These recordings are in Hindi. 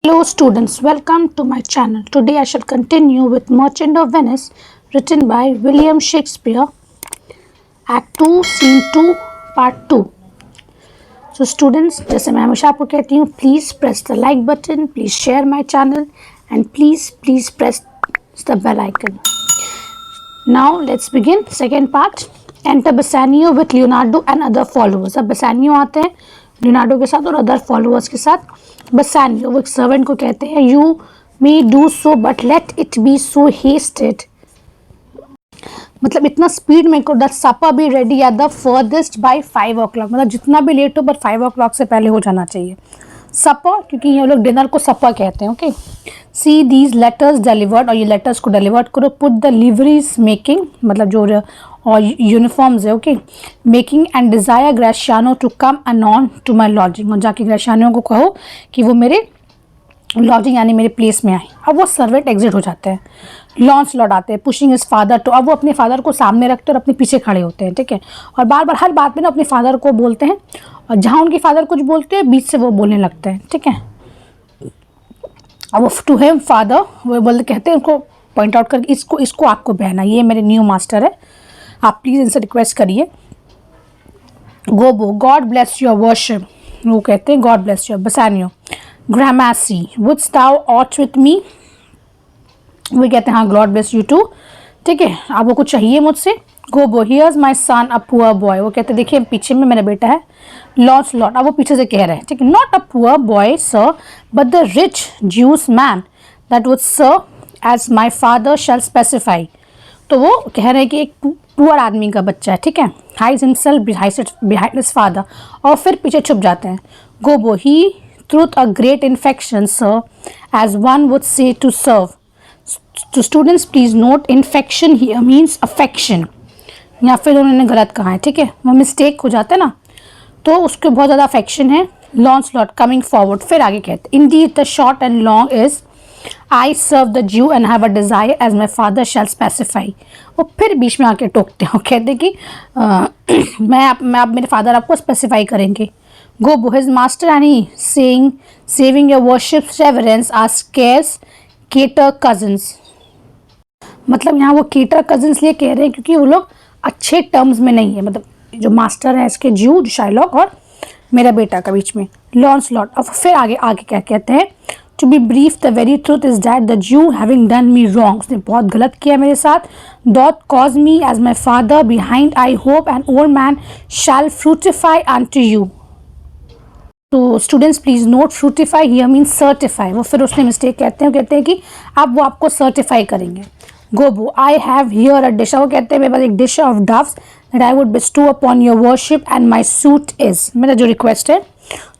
Hello students, welcome to my channel. Today I shall continue with Merchant of Venice, written by William Shakespeare, Act 2, Scene 2, Part 2. So students, जैसे मैं हमेशा आपको कहती हूँ, please press the like button, please share my channel and please press the bell icon. Now let's begin. Second part. Enter Bassanio with Leonardo and other followers. अब Bassanio आते हैं लियोनार्डो के साथ और अदर फॉलोअर्स के साथ. बसानियो वो एक सर्वेंट को कहते हैं, you may do so but let it be so hasted. मतलब इतना स्पीड में करो that supper be ready at the farthest by 5 o'clock. मतलब जितना भी लेट हो बट 5 o'clock से पहले हो जाना चाहिए. सपर, क्योंकि ये लोग डिनर को सपर कहते हैं. Okay. See these letters delivered, और ये लेटर्स को डिलीवर्ड करो. पुट द लिवरीज मेकिंग, मतलब जो और यूनिफॉर्म्स है. Okay. Making and desire Gratiano to come anon to my lodging, और जाके ग्रेशियानो को कहो कि वो मेरे लॉजिंग यानी मेरे प्लेस में आए. अब वो सर्वेंट एग्जिट हो जाते हैं. लॉन्स लॉर्ड आते हैं. पुशिंग इज फादर टू, अब वो अपने फादर को सामने रखते हैं और अपने पीछे खड़े होते हैं. ठीक है. और बार बार हर बात में ना अपने फादर को बोलते हैं, और जहाँ उनके फादर कुछ बोलते हैं बीच से वो बोलने लगते हैं. ठीक है. अब वो टू हिम फादर वो बोलते कहते हैं उनको पॉइंट आउट करके, इसको आपको बहना, ये मेरे न्यू मास्टर है, आप प्लीज़ इनसे रिक्वेस्ट करिए. Gobbo, God bless your worship, वो कहते हैं God bless your. Bassanio, gramercy, wouldst thou aught with me, वो कहते हैं हाँ गॉड ब्लेस यू टू. ठीक है. आपको कुछ चाहिए मुझसे. Gobbo, here's my son a poor boy, वो कहते हैं देखिए पीछे में मेरा बेटा है. लॉन्स लॉर्ड, अब वो पीछे से कह रहे हैं. ठीक है. Not a poor boy sir but the rich Jew's man that would sir as my father shall specify. तो वो कह रहे हैं कि एक पुअर आदमी का बच्चा है. ठीक है. Hides himself behind his father, और फिर पीछे छुप जाते हैं. गोबो, ही थ्रूथ a great infection sir as one would say to serve. तो students please note, infection here means affection, या फिर उन्होंने गलत कहा है. ठीक है. वो मिस्टेक हो जाता है ना, तो उसके बहुत ज़्यादा अफेक्शन है. लॉन्स लॉर्ड कमिंग फॉरवर्ड, फिर आगे कहते हैं, indeed the short and long is I serve the Jew and have a desire as my father shall specify. वो फिर बीच में आके टोकते हैं, कहते हैं कि मैं आप मेरे फादर आपको स्पेसिफाई करेंगे. Go his master and he saying saving your worship reverence are scarce cater cousins. मतलब यहाँ वो केटर कजन्स लिए कह रहे हैं क्योंकि वो लोग अच्छे टर्म्स में नहीं है. मतलब जो मास्टर है इसके ज्यू, जो शाइलॉक और मेरा बेटा का बीच में. लॉन्स लॉर्ड, और फिर आगे क्या कहते हैं, to be brief the very truth is that the Jew having done me wrong, उसने बहुत गलत किया मेरे साथ. Doth cause me as my father behind I hope an old man shall frutify unto you. तो students please note, frutify here means certify. वो फिर उसने मिस्टेक कहते हैं कि अब वो आपको सर्टिफाई करेंगे. Gobbo, I have here a dish, वो कहते हैं मेरे पास एक dish of doves that I would bestow upon your worship and my suit is, मेरा जो रिक्वेस्ट है.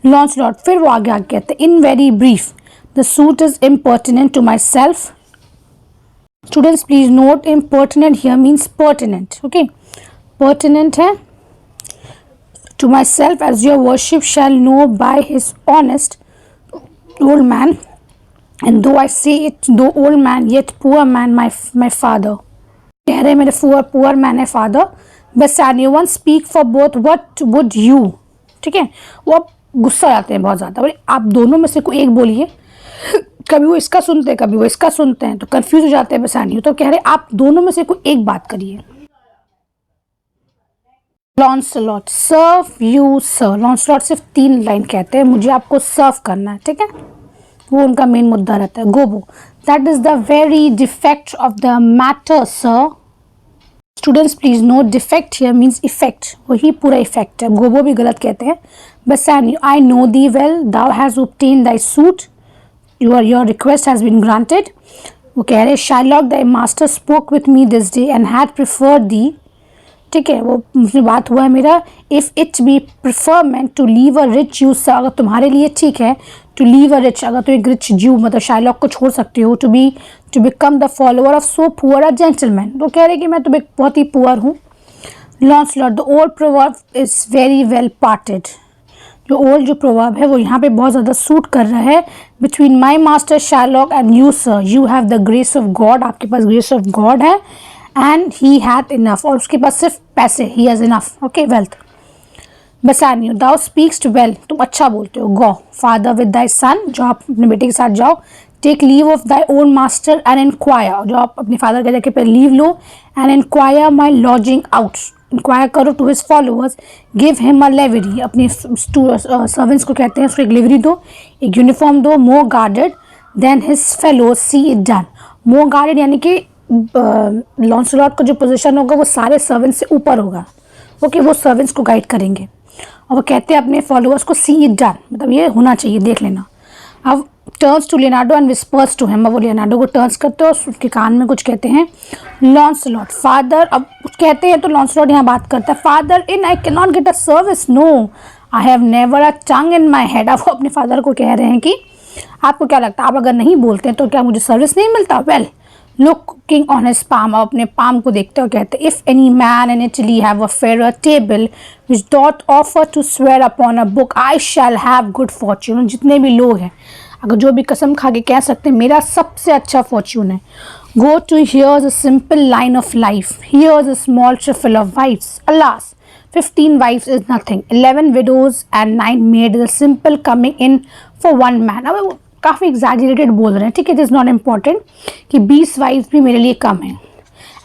लॉन्च लॉर्ड, फिर वो आगे कहते हैं, in very brief the suit is impertinent to myself. Students please note, impertinent here means pertinent. Okay. Pertinent है to myself as your worship shall know by his honest old man, and though I say it though old man yet poor man my father. कह रहे मेरे poor man है father. Bassanio, one speak for both, what would you. ठीक है. वो अब गुस्सा आते हैं बहुत ज़्यादा, बोले आप दोनों में से कोई एक बोलिए. कभी वो इसका सुनते हैं कभी वो इसका सुनते हैं, तो कंफ्यूज हो जाते हैं Bassanio. तो कह रहे आप दोनों में से कोई एक बात करिए. लॉन्सलॉट, सर्व यू सर. लॉन्सलॉट सिर्फ 3 लाइन कहते हैं, मुझे आपको सर्व करना है. ठीक है. वो उनका मेन मुद्दा रहता है. Gobbo, that is the very defect of the matter sir. Students please note, defect here means effect, वही पूरा इफेक्ट है. गोबो भी गलत कहते हैं. Bassanio, I know thee well thou has obtain thy suit, your request has been granted. वो कह रहे Shylock thy master spoke with me this day and had preferred thee. ठीक है. वो मुझसे बात हुआ है मेरा. If it be preferment to leave a rich Jew sir, अगर तुम्हारे लिए ठीक है टू लीव अ रिच, अगर तुम एक रिच ज्यू मतलब शाइलॉक को छोड़ सकते हो, to become the follower of so poor a gentleman. तो कह रहे कि मैं तो एक बहुत ही पुअर हूँ. Launce lord, the old proverb is very well parted. जो ओल्ड जो प्रोवर्ब है वो यहाँ पे बहुत ज़्यादा सूट कर रहा है. Between my master Shylock and you sir, you have the grace of God, आपके पास ग्रेस ऑफ गॉड है. एंड ही हैड इनफ, और उसके पास सिर्फ पैसे, he has enough. Okay. Wealth. Bassanio, thou speaks well, तुम अच्छा बोलते हो। गो, फादर विद दाई सन, जो आप अपने बेटे के साथ जाओ। Take leave of thy own master and inquire, जो आप अपने फादर के जाके पे लीव लो। And inquire my lodging out, inquire करो to his followers. Give him a livery, अपने सर्वेंट्स को कहते हैं उसको एक लिवरी दो, एक यूनिफॉर्म दो। More guarded than his fellows, see it done. More guarded यानी कि लॉन्सलॉट का जो पोजीशन होगा वो सारे सर्वेंट्स से ऊपर होगा। ओके, वो सर्वेंट्स को गाइड करेंगे। और वो कहते हैं अपने फॉलोअर्स को सी इट डन, मतलब ये होना चाहिए, देख लेना। अब turns to Leonardo and whispers to him, अब वो लियोनार्डो को टर्न्स करते हैं और उसके कान में कुछ कहते हैं। लॉन्सलॉट, फादर, अब कुछ कहते हैं तो लॉन्सलॉट यहाँ बात करता है। Father in I can not get a service, no I have never a tongue in my head. अब वो अपने फादर को कह रहे हैं कि आपको क्या लगता है, आप अगर नहीं बोलते हैं तो क्या मुझे सर्विस नहीं मिलता। Well, looking on his palm, अपने पाम को देखते हो कहते if any man in Italy have a fair table which doth offer to swear upon a book I shall have good fortune. जितने भी लोग हैं अगर जो भी कसम खा के कह सकते हैं मेरा सबसे अच्छा फॉर्च्यून है। Go to here's a simple line of life, here's a small trifle of wives, alas 15 wives is nothing, 11 widows and 9 maids, a simple coming in for one man। अब वो काफ़ी एग्जैजरेटेड बोल रहे हैं, ठीक है, इट इज़ नॉट इम्पॉर्टेंट कि 20 वाइफ्स भी मेरे लिए कम है।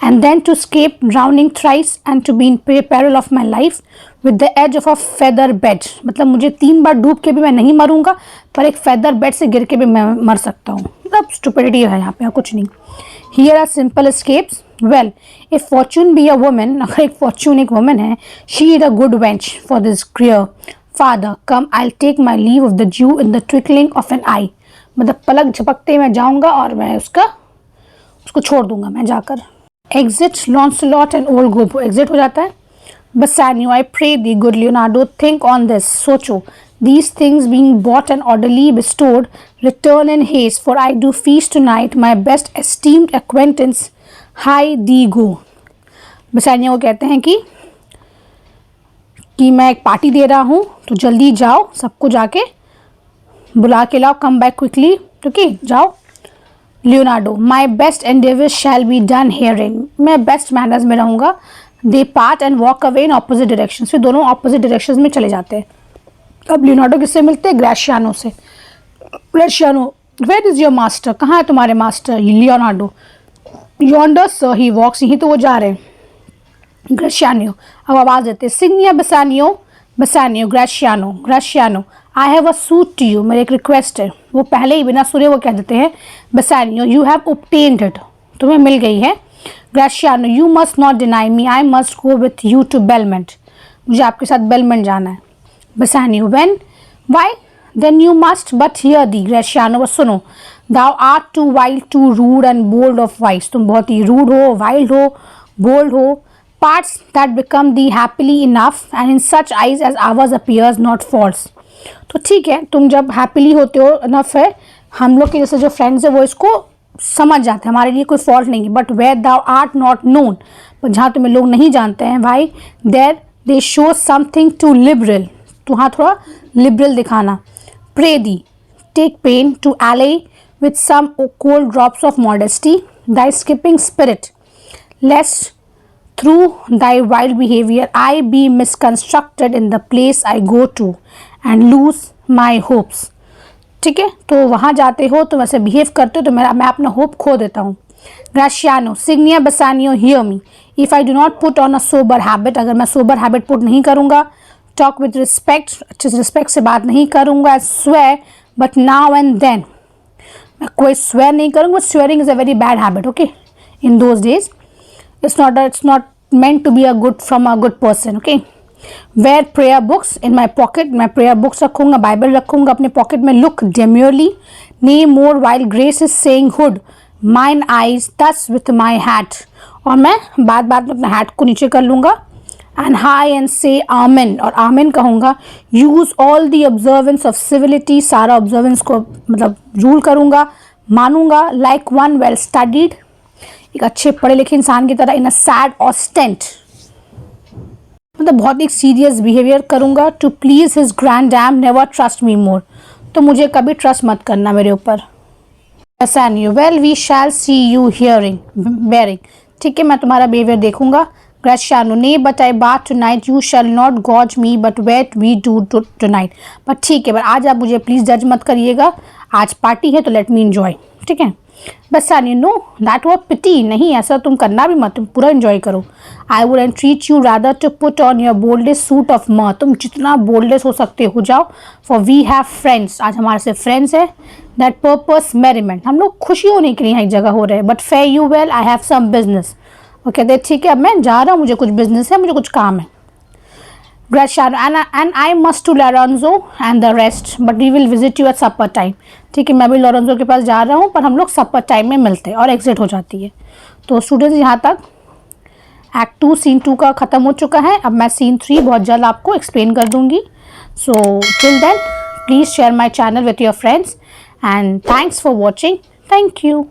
And then to scape drowning thrice and to be in peril of my life with the edge of a feather bed, मतलब मुझे 3 बार डूब के भी मैं नहीं मरूंगा पर एक फेदर बेड से गिर के भी मैं मर सकता हूँ। मतलब स्टुपिडिटी है यहाँ पे और कुछ नहीं। Here are simple escapes, well if fortune be a woman, अगर एक फॉर्चून एक वुमन है, she is a good wench for this gear. Father come I will take my leave of the Jew in the twinkling of an eye, मतलब पलक झपकते मैं जाऊंगा और मैं उसको छोड़ दूंगा मैं जाकर। Exit Launcelot and old Gobbo, exit हो जाता है। Bassanio, I pray thee good Leonardo, think on this, सोचो। These things being bought and orderly bestowed, return in haste, for I do feast tonight my best esteemed acquaintance, hi thee go। बसानियो को कहते हैं कि मैं एक पार्टी दे रहा हूँ तो जल्दी जाओ, सबको जाके बुला के लाओ, कम बैक क्विकली, ओके जाओ। Leonardo, my best endeavours shall be done herein, मैं बेस्ट मैनर्स में रहूँगा। They part and walk away in opposite direction, फिर दोनों ऑपोजिट डायरेक्शन में चले जाते हैं। अब लियोनार्डो किससे मिलते हैं? ग्रेशियानो से। ग्रेशियानो, वेयर इज योर मास्टर, कहाँ है तुम्हारे मास्टर? लियोनार्डो, यॉन्डर सर ही वॉक्स, यहीं तो वो जा रहे हैं। ग्रेशियानो, अब आवाज़ देते हैं, Signior Bassanio, Bassanio, Gratiano, Gratiano, I have a suit to you, मेरी एक रिक्वेस्ट है। वो पहले ही बिना सुने वो कह देते हैं, Bassanio you have obtained it, तुम्हें मिल गई है। Gratiano, you must not deny me, I must go with you to Belmont, मुझे आपके साथ बेलमेंट जाना है। Bassanio, when, why, then you must but hear thee. Gratiano, बस सुनो। Thou art too wild too rude and bold of voice, तुम बहुत ही रूड हो, वाइल्ड हो, बोल्ड हो। Parts that become thee happily enough and in such eyes as ours appears not false, तो ठीक है तुम जब हैप्पीली होते हो इनफ है, हम लोग के जैसे जो फ्रेंड्स है वो इसको समझ जाते हैं, हमारे लिए कोई फॉल्ट नहीं है। But where thou art not known, पर जहाँ तुम्हें लोग नहीं जानते हैं, why there they show something too liberal, तो हाँ थोड़ा लिबरल दिखाना। Pray thee, take pain to allay with some cold drops of modesty, thy skipping spirit, lest through thy wild behavior I be misconstructed in the place I go to and lose my hopes। ठीक है, तो वहाँ जाते हो तो वैसे बिहेव करते हो तो मैं अपना होप खो देता हूँ। Gratiano, Signior Bassanio hear me, if I do not put on a sober habit, अगर मैं सोबर हैबिट पुट नहीं करूँगा। टॉक विद रिस्पेक्ट, अच्छे से रिस्पेक्ट से बात नहीं करूँगा। Swear but now and then, मैं कोई स्वेयर नहीं करूँगा, swearing is a very bad habit, okay, in those days it's not meant to be a good from a good person, okay। wear prayer books in my pocket, मैं prayer books रखूँगा, बाइबल रखूँगा अपने पॉकेट में। look demurely, nay more while grace is saying hood, mine eyes thus with my hat, और मैं बात बात में अपना hat को नीचे कर लूँगा। and high and say amen, और amen कहूँगा। use all the observance of civility, सारा observance को मतलब रूल करूँगा, मानूँगा। like one well studied, एक अच्छे पढ़े लिखे इंसान की तरह। इन अ सैड ऑस्टेंट, मतलब बहुत एक सीरियस बिहेवियर करूँगा। To please his grand dam, never trust me more, तो मुझे कभी ट्रस्ट मत करना मेरे ऊपर। Bassanio, well we shall see you hearing bearing, ठीक है मैं तुम्हारा बिहेवियर देखूंगा। Graciano, nay, but I bath tonight. You shall not gouge me, but wait we do tonight. but ठीक है, पर आज आप मुझे प्लीज़ जज मत करिएगा, आज पार्टी है तो लेट मी enjoy, ठीक है। बसानी, नो दैट वॉज पिटी, नहीं ऐसा तुम करना भी मत, तुम पूरा एंजॉय करो। I would entreat you rather to put on your boldest suit of mirth, तुम जितना बोल्डेस्ट हो सकते हो जाओ। फॉर वी हैव फ्रेंड्स, आज हमारे से फ्रेंड्स है। दैट पर्पस मेरीमेंट, हम लोग खुशी होने के लिए यहाँ एक जगह हो रहे हैं। But fare you well, I have some business. Okay दे, ठीक है अब मैं जा रहा हूँ, मुझे कुछ बिजनेस है, मुझे कुछ काम है। Graciano, and I must to Lorenzo and the rest, but we will visit you at supper time. ठीक है, मैं भी लॉरेंजो के पास जा रहा हूँ, पर हम लोग सपर टाइम में मिलते हैं, और एग्जिट हो जाती है। तो स्टूडेंट्स यहाँ तक एक्ट 2 सीन 2 का ख़त्म हो चुका है। अब मैं सीन 3 बहुत जल्द आपको एक्सप्लेन कर दूँगी। So till then please share my channel with your friends and thanks for watching. Thank you.